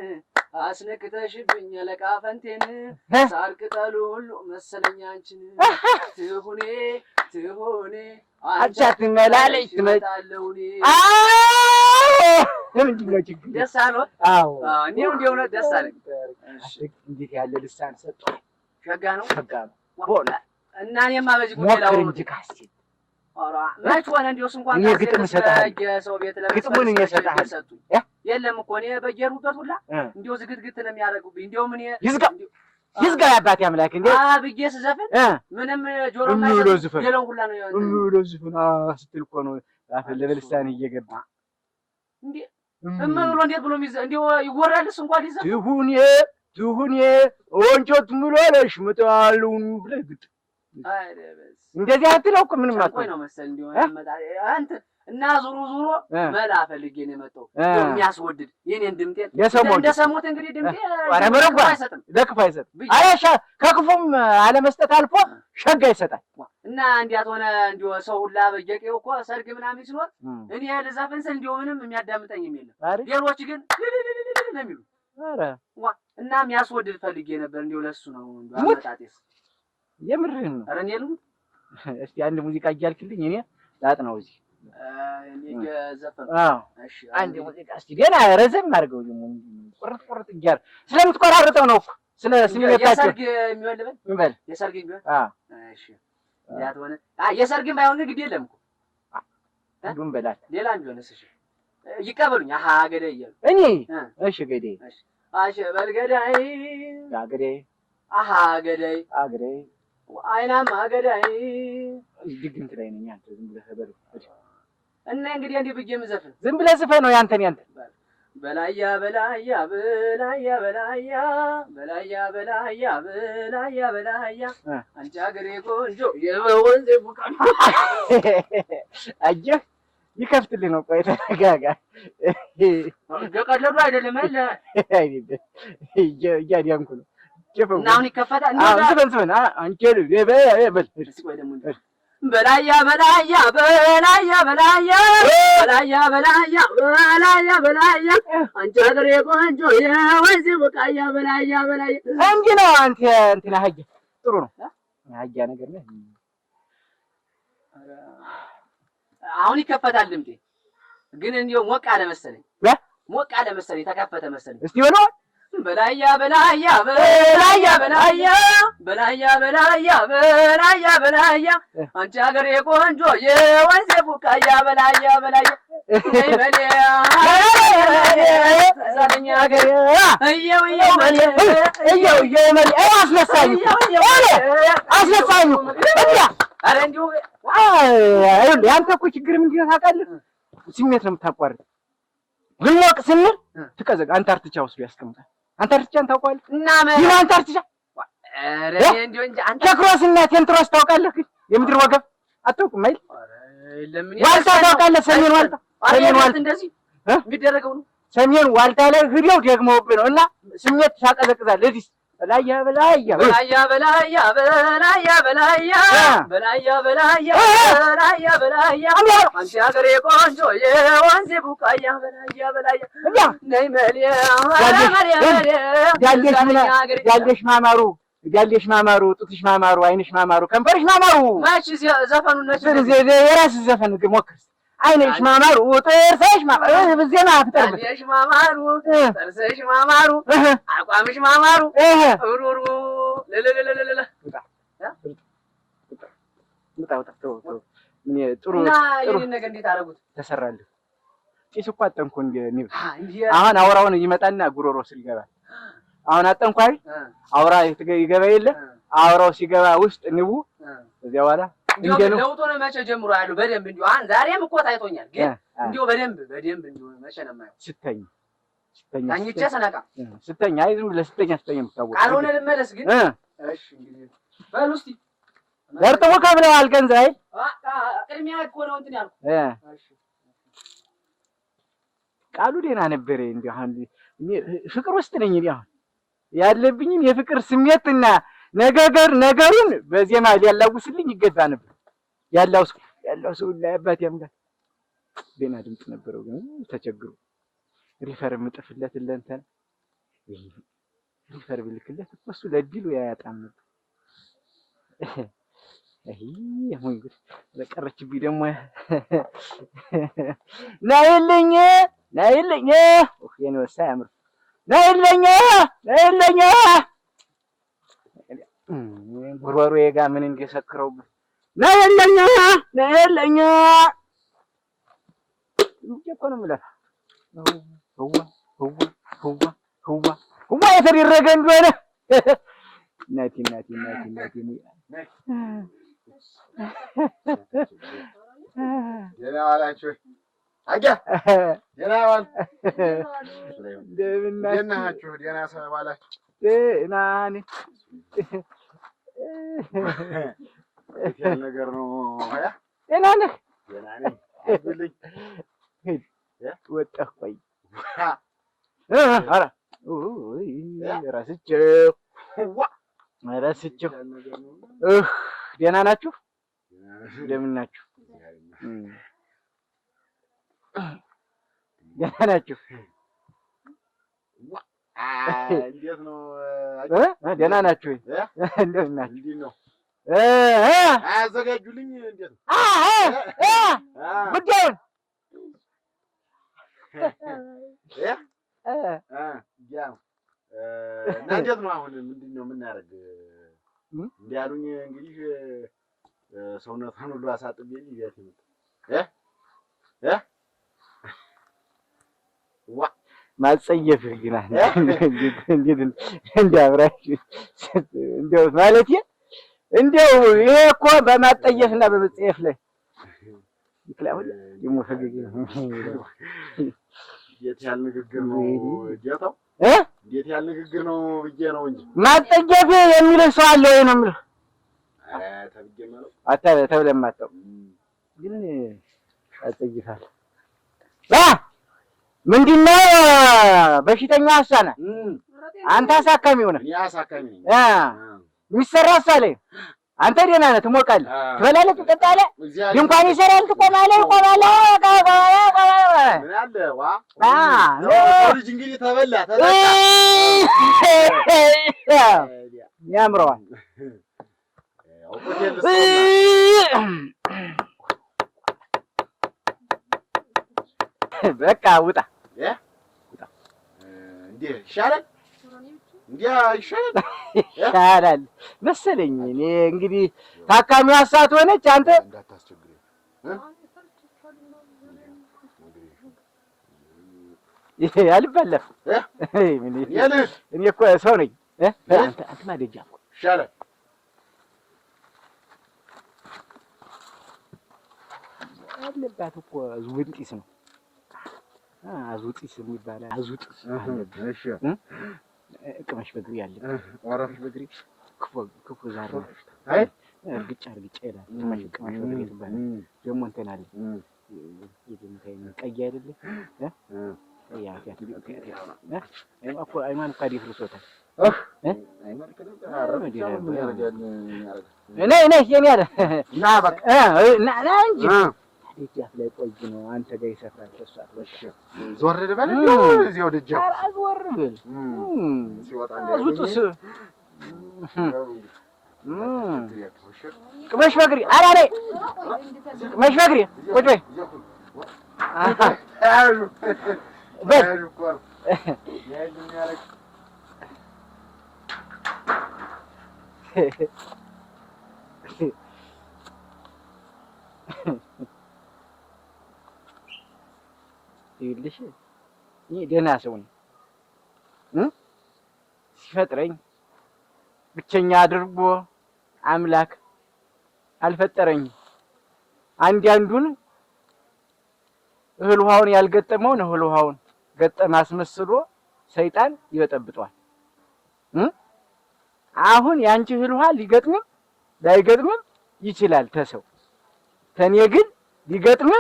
ሳር ቅጠሉ ሁሉ መሰለኝ አንቺን ትሁኔ አንቺ አትመላለሽ ትመጣለሁ ምንድን ነው ችግር? ደስ አለዎት? አዎ እኔም እንዲያው ነው ደስ አለኝ። እንዴት ያለ ልሳን ሰጠው! ሸጋ ነው ቦላ እና እኔማ በዚህ ጉዳይ ሞክር እንጂ ካስቲ ኧረ መች ሆነ እንዲያውስ እንኳን እኔ ግጥም እሰጥሃለሁ። ሰው ቤት ግጥሙን እኔ እሰጥሃለሁ። የለም እኮ እኔ በየሩበት ሁላ እንዲያው ዝግትግት ነው የሚያደርጉብኝ። እንዲያው ምን ይዝጋ አባቴ አምላክ እንዴ ብዬ ስዘፍን ምንም ጆሮ ሌላውን ሁላ ነው ዝፍን ስትል እኮ ነው ለበልሳን እየገባ እንዴ ብሎ እንዴት ብሎ እንዲያው ይወራልስ እንኳን ይዘፍ ትሁኔ ወንጮት ምሎለሽ ምጣሉን ብለህ ግጥ እንደዚህ አትለው እኮ ምንም አትቆይ ነው መሰል እንዲሆን አንተ እና ዙሩ መላ ፈልጌ ነው የመጣው የሚያስወድድ የኔን ድምጤን እንደሰሙት እንግዲህ ድምጤ ኧረ መረጓ ለክፉ አይሰጥም። አያሻ ከክፉም አለመስጠት አልፎ ሸጋ ይሰጣል። እና እንዲያት ሆነ እንዲሁ ሰው ሁላ በየቄው እኮ ሰርግ ምናምን ሲኖር እኔ ልዘፍን ስል እንዲሁ ምንም የሚያዳምጠኝም የለም። ሌሎች ግን ነው የሚሉ ኧረ እና የሚያስወድድ ፈልጌ ነበር እንዲሁ ለሱ ነው እንዲሁ አመጣጤስ የምርህን ነው። ኧረ እኔ ልሙት እስቲ አንድ ሙዚቃ እያልክልኝ እኔ ላጥናው እዚህ እሺ አንድ ሙዚቃ እስቲ ገና ረዘም አድርገው ቁርጥ እያር ስለምትቆራርጠው ነው እኮ ስለ ስሜታቸው የሰርግ የሚሆን ልበል ምን በል የሰርግ የሚሆን እሺ ያት ሆነ የሰርግም ባይሆን ግድ የለም እኮ ዱን በላት ሌላ ቢሆንስ እሺ ይቀበሉኝ አሃ ገዳይ እያሉ እኔ እሺ ገዳይ እሺ አሸበል ገዳይ ገዳይ አሃ ገዳይ አገዳይ አይናማ ገዳይ ድግምት ላይ ነኝ አንተ ዝም ብለህ በለው እና እንግዲህ እንዲህ ብዬ የምዘፍን ዝም ብለህ ዝፈን ነው ያንተን በላያ በላያ በላያ በላያ በላያ በላያ በላያ በላያ አንቺ ሀገሬ ቆንጆ የወንዜ ቡቃ አየህ ይከፍትልህ ነው። ቆይ ተረጋጋ። ቀለዱ አይደለም አለ እያዲያንኩ ነው። እና አሁን ይከፈታል። ዝፈን አንቺ በል በላያ በላያ በላያ በላያ በላያ በላያ በላያ በላያ አንቺ ሀገሬ ቆንጆ የወንዝ ቡቃያ በላያ በላያ እንዲህ ነው። አንተ እንትና ሀያ ጥሩ ነው። ሀያ ነገር ነህ። አሁን ይከፈታል ድምጤ ግን እንዲያው ሞቅ አለ መሰለኝ። ሞቅ አለ መሰለኝ። ተከፈተ መሰለኝ። እስቲ በለው በላያ በላያ በላያ በላያ በላያ በላያ በላያ በላያ አንቺ ሀገሬ ቆንጆ የወንዝ ቡቃያ በላያ በላያ በላያ ዛሬኛ ሀገሬ እየው እየው መሌ አስነሳኝ ኧረ እንዲሁ ያንተ እኮ ችግር ምንድን ነው ታውቃለህ? ስሜት ነው የምታቋርጥ። ልሞቅ ስንል ትቀዘቅ። አንታርክቲካ ወስዶ ያስቀምጣል። አንታርክቲካን ታውቀዋለህ? እና ይሄ አንታርክቲካ ኧረ እንዲሁ እንጂ አንተ ቴክሮስ እና ቴንትሮስ ታውቃለህ? ግን የምድር ወገብ አታውቅም አይደል? ዋልታ ታውቃለህ? ሰሜን ዋልታ እንደዚህ የሚደረገው ነው። ሰሜን ዋልታ ላይ ሂደው ደግመውብህ ነው። እና ስሜት ታቀዘቅዛለህ። እዚህ በላያ በላያ በላያ በላያ በላያ በላያ በላያ በላያ በላያ በላያ አንቺ ሀገሬ ቆንጆ የወንዝ ቡቃያ በላያ በላያ ነይ መሊያ ያለሽ ማማሩ ያለሽ ማማሩ ጡትሽ ማማሩ አይንሽ ማማሩ ከንፈርሽ ማማሩ ማች ዘፈኑ ነች የራስህ ዘፈን ሞክር። አይንሽ ማማሩ ጥርስሽ ማማሩ በዜና አትጠርብ። አይንሽ ማማሩ ጥርስሽ ማማሩ አቋምሽ ማማሩ ሩሩ ለለለለለ ጥሩ ነገር እንዴት አደረጉት? ተሰራልህ። ጢስ እኮ አጠንኩ እንደ አሁን አውራውን ይመጣና ጉሮሮ ስር ይገባል። አሁን አጠንኩ አይደል? አውራ ይገባ የለ አውራው ሲገባ ውስጥ ንቡ እዚያ በኋላ ለውጡ ነው። መቼ ጀምሮ ያለው በደንብ እንዲሁ አሁን ዛሬም እኮ ታይቶኛል፣ ግን እንዲሁ በደንብ እንዲሁ መቼ ነው የማየው? ስተኛ ታኝቼ ሰነቃ ስተኛ አይ ዝም ብለህ ስተኛ የምታወቅ ካልሆነ ልመለስ ግን እሺ እንግዲህ በሉ እስኪ ደርጥሞ ከብለዋል ገንዘብ አይደል? ቅድሚያ እኮ ነው እንትን ያልኩት። እሺ ቃሉ ደህና ነበረ። እንዲሁ አሁን ፍቅር ውስጥ ነኝ እኔ አሁን ያለብኝን የፍቅር ስሜትና ነገሩን በዜማ ሊያላውስልኝ ይገባ ነበር። ያለው ሰው ላይ አባቴ ያምጋል ደህና ድምፅ ነበረው፣ ግን ተቸግሮ ሪፈር የምጥፍለት ለእንትን ሪፈር ብልክለት እሱ ለዲሉ ያያጣም ነበር። አይ አሁን ግን በቀረችብኝ ደግሞ ናይልኝ የኔ ወሳኝ አምር ናይልኝ ጉሮሮዬ ጋር ምን እንደሰክረውብኝ ናይልኝ እኮ ነው የምልህ። ህዋ የተደረገ እንደሆነ እናቴ ደህና ዋላችሁ? አያ ደህና ዋል። ደህና ናችሁ? ደህና ዋላችሁ? ደህና ነኝ። ያን ነገር ነው። አያ ደህና ነህ? ደህና ነኝ። አይብልኝ ወጣህ። ቆይ ኧረ ረስቼው ደህና ናችሁ? እንደምን ናችሁ? ደህና ናችሁ? እንዴት ነው? ደህና ናችሁ? እንደምን ናችሁ? አያዘጋጁልኝ? እንዴት ነው ጉዳዩን? እና እንዴት ነው አሁን? ምንድን ነው የምናደርግ? እንዲህ አሉኝ። እንግዲህ ሰውነቷን ሁሉ አሳጥቤ ይዘት ማጸየፍህ ግን እንዲያብራችሁ እንዲያው ማለት እንዲያው ይሄ እኮ በማጠየፍና በመጸየፍ ላይ ይክላው ይሞፈገግ እንዴት ያለ ንግግር ነው ጌታው? እንዴት ያለ ንግግር ነው ብዬ ነው እንጂ ማጠገብ የሚል ሰው አለ ወይ ነው የምልህ። ኧረ ተብዬ ማለት ተብለማጣው ግን አጠይፋል ምንድነው በሽተኛ አሳና አንተ አሳካሚ ሆነ። እኔ አሳካሚ ነኝ። የሚሰራ አሳለ አንተ ደህና ነህ፣ ትሞቃለህ፣ ትበላለህ፣ ትጠጣለህ፣ ድንኳን ይሰራል፣ ትቆማለህ፣ ይቆማለህ። ምን አለ ዋ ልጅ እንግዲህ ተበላ ተጠጣ ያምረዋል። በቃ ውጣ ውጣ። እንዴ ይሻላል፣ እንዴ ይሻላል ይሻላል መሰለኝ። እኔ እንግዲህ ታካሚዋ ሳት ሆነች። አንተ እንዳታስቸግረኝ ይሄ አልበለፍ እኔ እኮ ሰው ነኝ። አንተ ማደጃ ይሻላል። አለባት እኮ ዝውንጢስ ነው። አዙጢስ የሚባል አዙጢስ አለበት። እሺ ቅመሽ በግሪ ያለበት ወራሽ በግሪ ክፉ ዛር ነው። አይ እርግጫ ይላል። ቅመሽ በግሪ ይባላል። ደግሞ እንትን አለ ቀይ አይደለ አይማን ካዲ ፍርሶታል። የኔ አለ ና በቃ ና እንጂ ደጃፍ ላይ ቆይ ነው አንተ ጋር ይሰፍራል። ተሷት ወሽ ዞር ልበል እዚያው ደጃፍ ዞር ብል ሲወጣ አዙጥስ ቅመሽ በግሪ አራሬ ቅመሽ በግሪ ቁጭ በይ በል ይልሽ እኔ ደህና ሰው ነኝ። ሲፈጥረኝ ብቸኛ አድርጎ አምላክ አልፈጠረኝም። አንዱን እህል ውሃውን ያልገጠመውን እህል ውሃውን ገጠመ አስመስሎ ሰይጣን ይበጠብጧል። አሁን ያንቺ እህል ውሃ ሊገጥምም ላይገጥምም ይችላል ተሰው ተኔ ግን ሊገጥም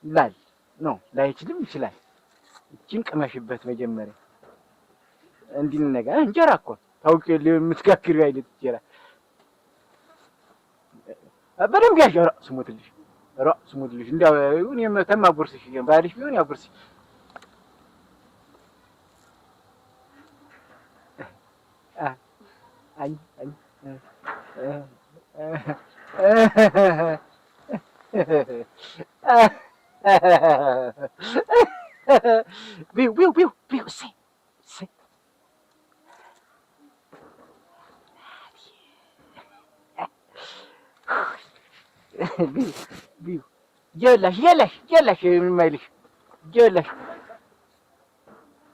ይችላል ነው ላይችልም ይችላል። እቺን ቅመሽበት መጀመሪያ እንዲነጋ እንጀራ እኮ ታውቂ የምትጋግሪው አይደል እንጀራ በደንብ ያሻራ ስሙትልሽ እንዳው እኔም ተማጎርስሽ ባልሽ ቢሆን ያጎርስሽ Viu, sei. Viu. Gelaş የማይልሽ ገላሽ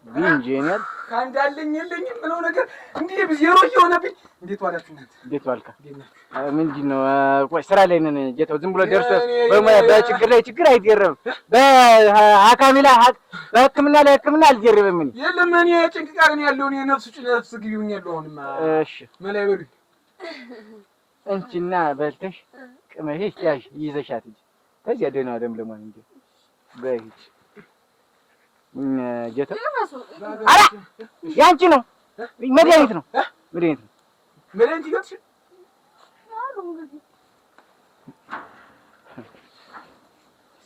ቢንጀነር ካንዳለኝ የለኝም ምነው ነገር እንዴ ቢዜሮ እየሆነብኝ። እንዴት ዋላችሁ እናንተ? እንዴት ዋልካ? ምንድነው? ቆይ ስራ ላይ ነን። ጌታው ዝም ብሎ ደርሶ በችግር ላይ ችግር አይደረም። በሕክምና ላይ ሕክምና አልደረበም። ምን የለም እኔ ጭንቅ ጋር ነው ያለው። እኔ ነፍስ ግቢውኝ ያለው አሁንማ። እሺ መላይ በሉኝ እንቺና በልተሽ ቅመሽ ያሽ ይዘሻት እንጂ ከዚያ ደህና ደም ለማን እንዴ በይች ጌታው አራ ያንቺ ነው መድኃኒት ነው መድኃኒት ይገጥሽ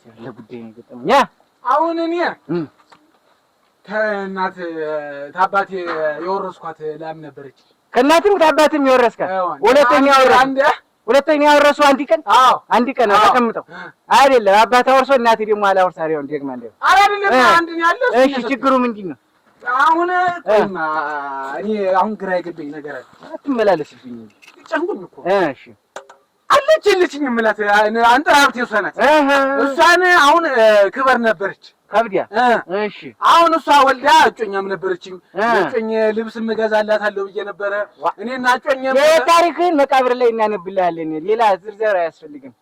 ለጉዳይ ነው የገጠመኝ። አሁን እኔ ከእናት ታባቴ የወረስኳት ላም ነበረች። ከእናትም ታባትም የወረስካት ሁለተኛ ያወረሱ አንድ ቀን ተቀምጠው አይደለም አባታ ወርሶ እናቴ ደግሞ አላወርሳ አይደል ደግማ እንደው አይደለም አንድ ነው ያለው። እሺ ችግሩ ምንድነው? አሁን እኔ አሁን ግራ የገባኝ ነገር አለ። አትመላለስብኝ ጨንቁኝ እኮ። እሺ አለችልኝ የምላት አንተ ሀብቴ እሷ ናት። እሷን አሁን ክበር ነበረች ከብዲያ። እሺ አሁን እሷ ወልዳ እጮኛም ነበረችኝ። እጮኝ ልብስ እገዛላታለሁ ብዬ ነበረ እኔና እጮኝ። የታሪክህን መቃብር ላይ እናነብልሃለን። ሌላ ዝርዝር አያስፈልግም።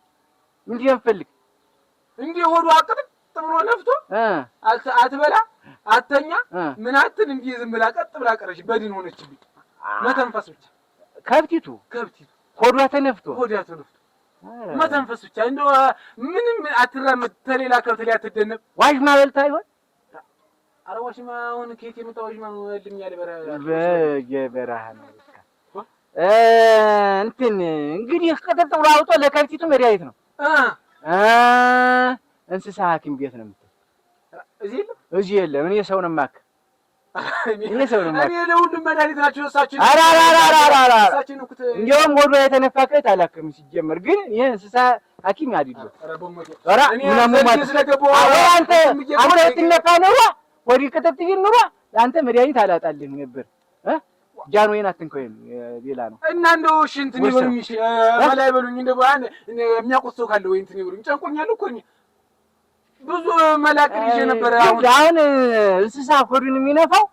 ምንድን ነው የምፈልግ? እንዲህ ሆዷ ቅጥጥ ብሎ ነፍቶ አትበላ አተኛ ምን አትን እንዲህ ዝም ብላ ቀጥ ብላ ቀረች። በድን ሆነችብኝ። መተንፈስ ብቻ ከብቲቱ ሆዷ ተነፍቶ መተንፈስ ብቻ እንደው ምንም አትራመድ። ተሌላ ከብት ላይ አትደነብ። ዋሽማ በልታ ይሆን? ኧረ ዋሽማ አሁን ከየት የመጣ ዋሽማ ነው? ልምኛል በየበረሃ ነው እንትን እንግዲህ ቅጥጥ ብሎ አውጦ ለከብቲቱ መድኃኒት ነው። እንስሳ ሐኪም ቤት ነው የምትል። እዚህ የለም። እኔ ሰው ነው የማክል። እኔ ለሁሉም መድኃኒት ናቸው እሳችን። እንዲያውም ሆዷ የተነፋ ከብት አላክም ሲጀመር። ግን ይህ እንስሳ ሐኪም አይደለም። አንተ ትነፋ ኑሯ ወዲህ ቅጥጥ ቢል ኑሯ ለአንተ መድኃኒት አላጣልህም ነበር። ጃንሆይን አትንከው፣ ሌላ ነው እና እንደው እሺ እንትን ይበሉኝ፣ መላይ በሉኝ። እንደው የሚያውቁት ሰው ካለ ወይ እንትን ይበሉኝ። ጨንቆኛል እኮ እኔ ብዙ መላቅር ይዤ ነበር። አሁን እንስሳ ሆዱን የሚነፋው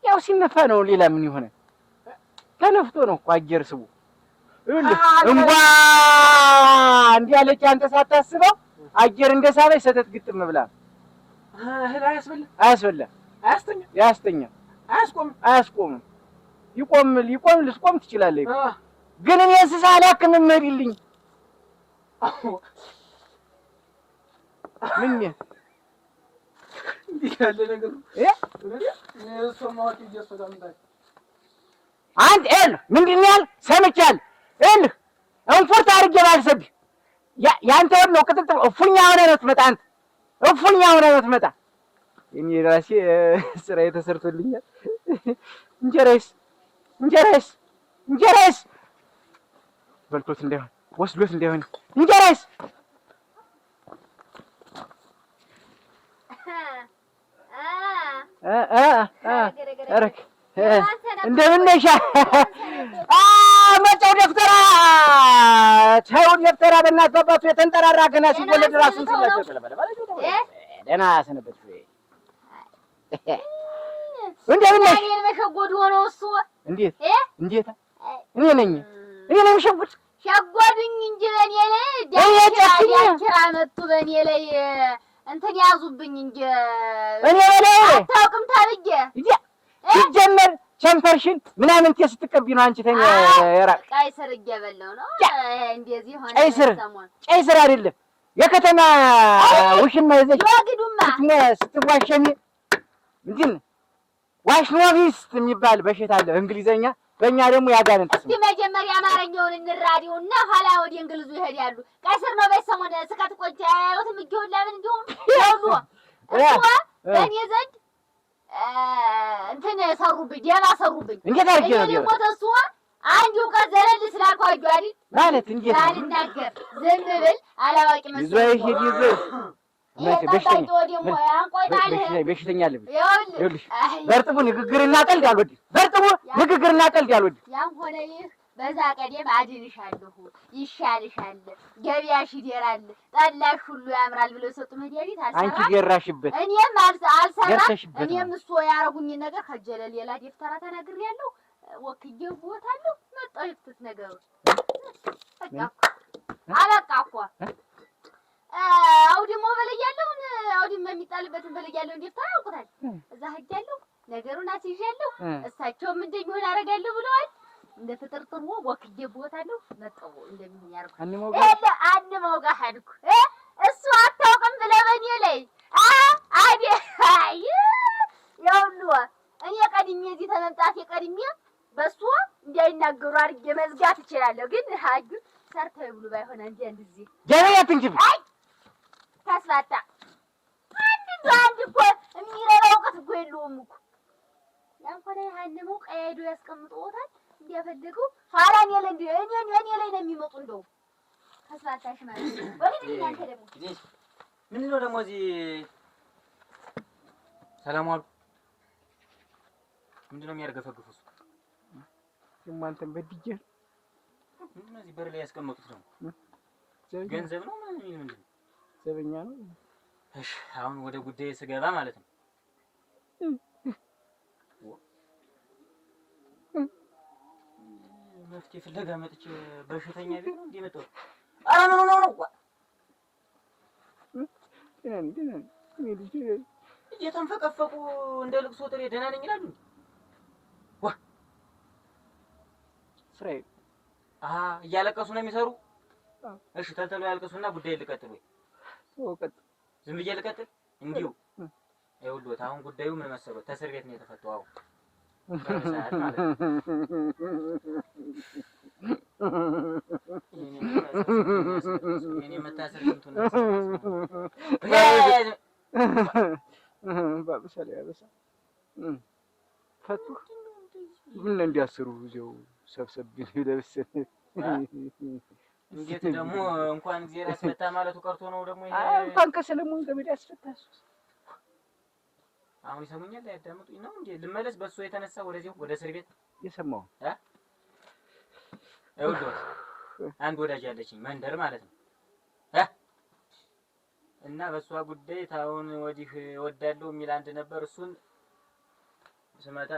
ያው ሲነፋ ነው። ሌላ ምን ይሆነ? ተነፍቶ ነው እኮ አየር ስቡ እንኳ እንዲህ አለች። አንተ ሳታስበው አየር እንደሳበች ሰተት ግጥም ብላ እህል አያስበላም፣ ያስተኛል፣ አያስቆምም። ልትቆም ትችላለህ። ግን እኔ እንስሳ አላክምም መሪልኝ። ምን እንዲህ ያለ ነገር አንድ ምንድን ነው ያልክ? ሰምቻለሁ። እንፉርት አድርጌ ባልሰብህ ያንተ ወድ ነው ቅጥጥ እፉኛ ሆነህ ነው ትመጣ። አንተ እፉኛ ሆነህ ነው ትመጣ። እኔ ራሴ ስራዬ ተሰርቶልኛል። እንጀራዬስ በልቶት እንዳይሆን ወስዶት እንዳይሆን እንጀራዬስ እንደምን ነሽ? መጫው ደፍተራ ተው ደፍተራ በእናትህ አባቱ የተንጠራራ ገና ሲወለድ ራሱን ሲላቸው ደህና ሰነበትሽ ወይ? እንደምን ነሽ? እኔን መሸጎድ ሆነው እሱ እንዴት እኔ ነኝ ሸጉድ ሸጎዱኝ እንጂ በእኔ ላይ ዳኪራ መጡ በእኔ ላይ እንትን ያዙብኝ እንጂ እኔ በላይ አታውቅም ታብዬ ሲጀመር ቸንፈርሽን ምናምን ስትቀቢ ነው አንቺ ተኛ የራቅ ቀይ ስር እየበላው ነው እንደዚህ ሆነ። ቀይ ስር አይደለም የከተማ ውሽማ ይዘሽ ወግዱማ ስትዋሸሚ ምንድን ዋሽኖቪስት የሚባል በሽታ አለ እንግሊዘኛ፣ በእኛ ደግሞ ያጋንንት። እስኪ መጀመሪያ አማርኛውን እንራዲውና ኋላ ወደ እንግሊዙ ይሄዳሉ። ቀይ ስር ነው በሰሞን ስካት ቆንጆ ያዩትም ይሁን ለምን እንዲሁም ይሁሉ እሷ በእኔ ዘንድ እንትን ሰሩብኝ፣ ደባ ሰሩብኝ። እንዴት አድርጌ ነው ደግሞ ተሷ አንዱ ከዘለል ስላልኳጁ አይደል ማለት እንዴት አልናገር ዝም ብል አላዋቂ መስሎኝ በሽተኛ አለብኝ። ይኸውልሽ በርጥቡ ንግግርና ቀልድ አልወድም። ያም ሆነ ይህ በዛ ቀደም አድንሻለሁ፣ ይሻልሻል፣ ገቢያሽ ይደራል፣ ጠላሽ ሁሉ ያምራል ብለው ሰጡ መድኃኒት አልሰራ። አንቺ ገራሽበት፣ እኔም አልሰራ። እኔም እሱ ያረጉኝን ነገር ከጀለ ሌላ ደፍተራ ተናግሬያለሁ። ወክዬው ቦታለሁ መጣው ይፍት ነገሩ አበቃ እኮ አውዲሞ በለያለሁን አውዲሞ የሚጣልበትን በለያለሁ። እንዴት ታውቁታል? እዛ ሄጃለሁ፣ ነገሩን አስይዣለሁ። እሳቸውም እንደሚሆን አደርጋለሁ ብለዋል። እንደ ፍጥርጥሩ ወክዬ ቦታለሁ መጣው እንደሚሆን ያርኩ አንመው ጋር ሄድኩ። እሱ አታውቅም ብለህ በእኔ ላይ ይኸውልህ እኔ ቀድሜ እዚህ ተመምጣቴ ቀድሜ በእሱ እንዳይናገሩ አድርጌ መዝጋት እችላለሁ። ግን ሀጁ ሰርተው ይብሉ ባይሆን እንጂ እንደዚህ ጀነያት እንጂ ታስባታ አንድ እኮ የሚረባው እውቀት እኮ የለውም እኮ ያን ኮነ ያንሙ ቀይዶ ያስቀምጡታል እንዲያፈለገው ኋላ እኔ ላይ ነው የሚመጡ። እንደው ታስባታሽ ማለት ወዲህ እናንተ ደግሞ ምንድን ነው ደግሞ እዚህ ሰላም ዋሉ ምንድን ነው የሚያርገፈግፉት? አንተን በድጄ እነዚህ በር ላይ ያስቀመጡት ነው ገንዘብ ነው ምንድን ነው? ዘበኛ ነው። እሺ አሁን ወደ ጉዳይ ስገባ ማለት ነው መፍትሄ ፍለጋ መጥቼ በሽተኛ ቤት ነው እንዴ መጣሁ። ኧረ ምን ሆነው ነው? እየተንፈቀፈቁ እንደ ልቅሶ ጥሬ ደህና ነኝ ይላሉ። ዋ ስራዬ እያለቀሱ ነው የሚሰሩ። እሺ ተልተሎ ያልቀሱና ጉዳይ ልቀጥል ወይ? ዝም ብዬ ልቀጥል? እንዲሁ ይኸውልዎት አሁን ጉዳዩ ምን መሰሎት? ተእስር ቤት ነው የተፈታው። አሁን ሰዓት ማለት ነው። የኔ መታሰር ስንቱን ባብሳሌ ያበሳ ፈቱ ምን እንዲያስሩ እዚያው ሰብሰብ ቢለብስ እንዴት ደግሞ እንኳን ጊዜ ያስፈታ ማለቱ ቀርቶ ነው ደግሞ ይሄ እንኳን ከሰለሞን ገመድ ያስፈታሱ። አሁን ይሰሙኛል ያዳምጡኝ ነው እንዴ? ልመለስ በሱ የተነሳ ወደዚህ ወደ እስር ቤት የሰማው ይኸውልዎት አንድ ወዳጅ ያለችኝ መንደር ማለት ነው እና በሷ ጉዳይ ታውን ወዲህ እወዳለሁ የሚል አንድ ነበር። እሱን ስመታ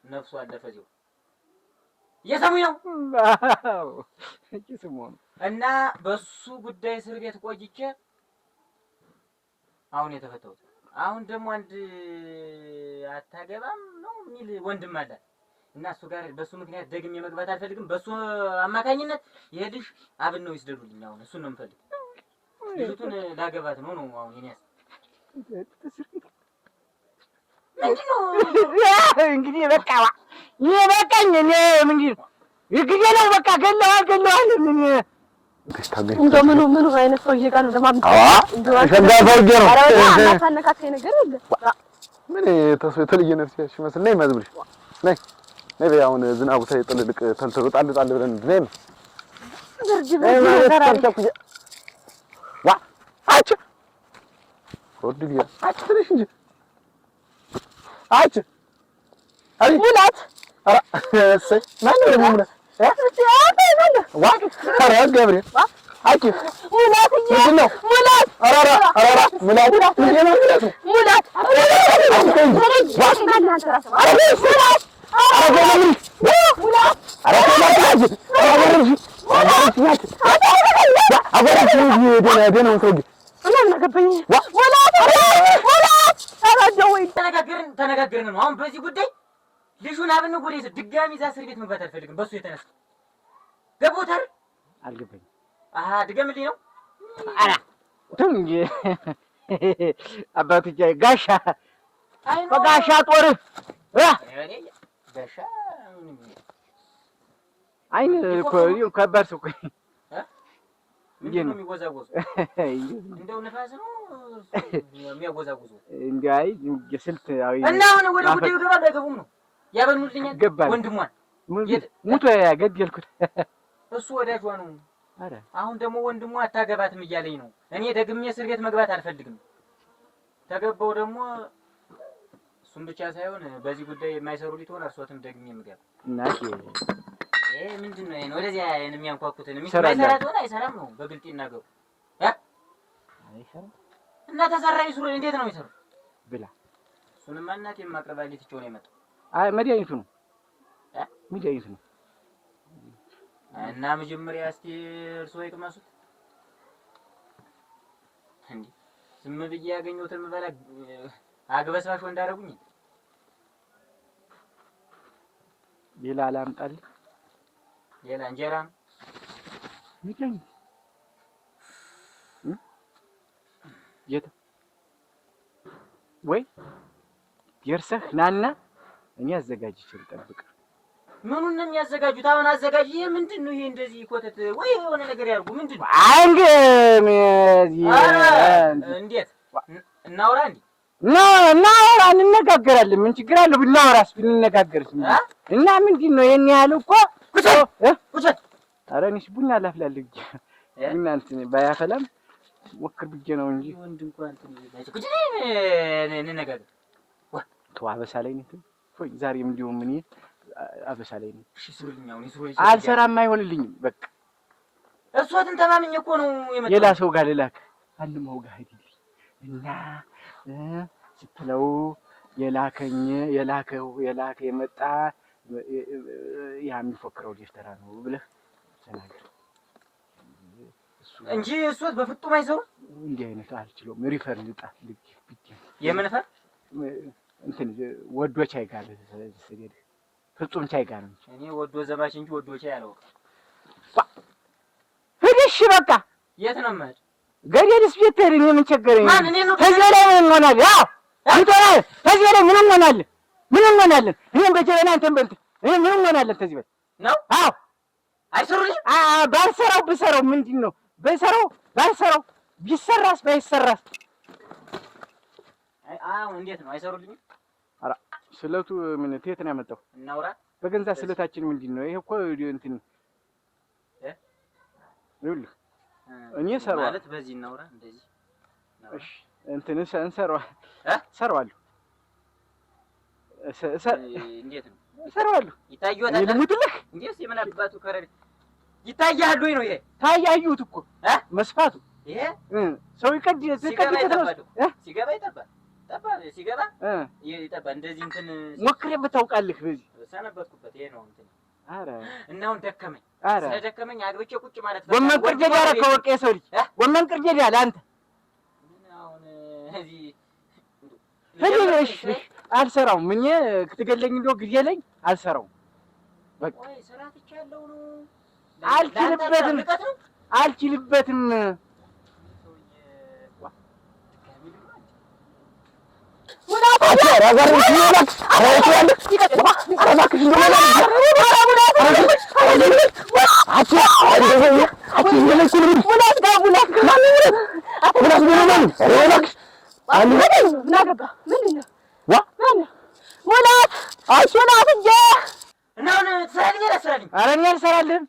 ነፍሱ አለፈ እዚሁ። እየሰሙኝ ነው? አዎ እየሰማሁ ነው። እና በሱ ጉዳይ እስር ቤት ቆይቼ አሁን የተፈታሁት። አሁን ደግሞ አንድ አታገባም ነው የሚል ወንድም አለ እና እሱ ጋር በሱ ምክንያት ደግሜ መግባት አልፈልግም። በሱ አማካኝነት ይሄ ልጅ አብን ነው ይስደዱልኝ። አሁን እሱን ነው የምፈልግ። ልጅቱን ላገባት ነው አሁን የኔስ ምንድነው እንግዲህ በቃ ይበቃኝ። እኔ ምንድን ነው ይግዴ ነው በቃ ገለዋል ምን እንደው ምኑ አይነት ሰውዬ ጋር ነው ለማምጣት ሸንጋ ፈርጌ ነው ታነካከኝ ነገር የለ ምን የተለየ ነፍስ ያሽመስል ነይ ማዝብልሽ ነይ አሁን ዝናቡ ሳይጥልልቅ ተልተሎ ጣል ብለን ነይ ነው ዋ አጭ ወድልያ አጭ ትንሽ እንጂ አጭ አይ ሙላት ኧረ እሰይ ማን ነው ሙላት ዋ ኧረ ገብርኤል አጭ ሙላት ምንድነው ሙላት ኧረ ሙላት ምንድነው ሙላት ተነጋገርን ነው። አሁን በዚህ ጉዳይ ልጁን አብን ነው ወደ ድጋሚ እዛ እስር ቤት መግባት አልፈልግም። በሱ የተነሳ ገቦታል አልገባኝም። ድገምልኝ ነው አራ ተው እንጂ አባትዬ ጋሻ በጋሻ ጦር ጋሻ አይን እኮ ከባድ ሰው እኮ ምንድን ነው የሚወዛወዙ? እንደው ነፋስ ነው የሚያወዛውዙ? እንዲህ አይ የስልታዊ እና አሁን ወደ ጉዳዩ ገባል አይገቡም ነው ያበኑልኛል። ወንድሟን ሙቶ ያገደልኩት እሱ ወዳጇ ነው። አረ አሁን ደግሞ ወንድሟ አታገባትም እያለኝ ነው። እኔ ደግሜ እስር ቤት መግባት አልፈልግም። ተገባው ደግሞ እሱም ብቻ ሳይሆን በዚህ ጉዳይ የማይሰሩ ሊሆን እርሶትም ደግሜ የምገባ እናቴ ምንድን ነው ይሄን ወደዚያ የሚያንኳኩትን የሚሰራት ሆነ አይሰራም ነው በግልጥ ይናገሩ። አይሰራም እና ተሰራ ይስሩ እንዴት ነው የሚሰሩ ብላ እሱንማ እናቴ የማቅረባለት ይጮህ ነው የመጣው። አይ መድኃኒቱ ነው መድኃኒቱ ነው። እና መጀመሪያ እስቲ እርስዎ ይቅመሱት እንዴ ዝም ብዬ ያገኘሁትን ምበላ አግበስባሽ እንዳደረጉኝ ሌላ ላምጣልህ። ሌላ እንጀራ ምንድን የት ወይ ደርሰህ ናና እኔ አዘጋጅቼ ልጠብቅ። ምኑን ነው የሚያዘጋጁት? አሁን አዘጋጅ። ይሄ ምንድን ነው? ይሄ እንደዚህ ኮተት ወይ የሆነ ነገር ያርጉ። ምንድን ነው? አንገ እንዴት እናውራ እንዴ? እናውራ እንነጋገራለን። ምን ችግር አለው ብናወራስ? ብንነጋገርስ እና ምንድን ነው ይሄን ያህል እኮ ቁጭት። ኧረ እኔስ ቡና ላፍላለሁ። ቡና እንትን ባያፈላም ሞክር ብዬ ነው እንጂ ወንድ እንኳን እንትን ቁጭ እንነጋገር። ተው አበሳ ላይ ነኝ። ወይ ዛሬም እንዲሁ ምን አበሳ ላይ ነኝ። እሺ ስሩልኛው ነው ስሩልኝ። አልሰራም አይሆንልኝም። በቃ እሷትን ተማምኜ እኮ ነው የመጣው። ሌላ ሰው ጋር ልላክ አንመው ጋር ሄድልኝ እና ስትለው የላከ የመጣ ያ የሚፎክረው ደፍተራ ነው ብለህ ተናገር። እንጂ እሱት በፍጡም አይሰሩም። እንዲህ አይነት አልችለውም። ሪፈር ልጣ የምን ፈር እንትን ወዶ ቻይ ጋር ስለዚህ ፍጹም ቻይ ጋር ነው። እኔ ወዶ ዘማች እንጂ ወዶ ቻይ አላውቅም። እሺ በቃ የት ነው የምሄድ? ገደልስ ቤት ትሄድ። ምን ቸገረኝ? ማን እኔ ነው? ከዚህ ላይ ምን እንሆናለን? አዎ አንተ ከዚህ ላይ ምን እንሆናለን? ምን እንሆናለን? እኔም በጀበና አንተም በእንት እኔ ምን እንሆናለን? ከዚህ በል ነው? አዎ አይሰሩልኝ። ባልሰራው ብሰራው ምንድን ነው? በሰራው ባልሰራው ቢሰራስ ባይሰራስ? አዎ እንዴት ነው? አይሰሩልኝም። ኧረ ስለቱ ምን ትየት ነው ያመጣው? እናውራ በገንዛ ስለታችን ምንድን ነው? ይሄ እኮ እንትን ይኸውልህ እኔ ሰራው ማለት በዚህ እናውራ እንደዚህ። እሺ እንትን እንሰራው ሰራዋለሁ። እንዴት ነው ሰራዋለሁ? ይታየዋል። ልሙትልህ እንዴስ የምን አባቱ ከረድ ይታያል ወይ ነው? ይሄ ታያዩት እኮ መስፋቱ ይሄ ሰው ይቀድ ሲገባ ይጠባል። ሲገባ ይጠባል። እንደዚህ እንትን ሞክሬበት ታውቃለህ? በዚህ ሰነበትኩበት። ይሄ ነው እንትን። ኧረ እና አሁን ደከመኝ። ስለደከመኝ አግብቼ ቁጭ ማለት ነው። ጎመን ቅርጀዳ ያረከው ወርቄ ሰው ልጅ ጎመን ቅርጀዳ ያለ አንተ አሁን እዚህ ሄደሽ አልሰራውም። እኔ ክትገለኝ እንደው ግዴለኝ አልሰራውም። በቃ ወይ ሰራት ይቻለው ነው። አልችልበትም። እኔ አልሰራልህም።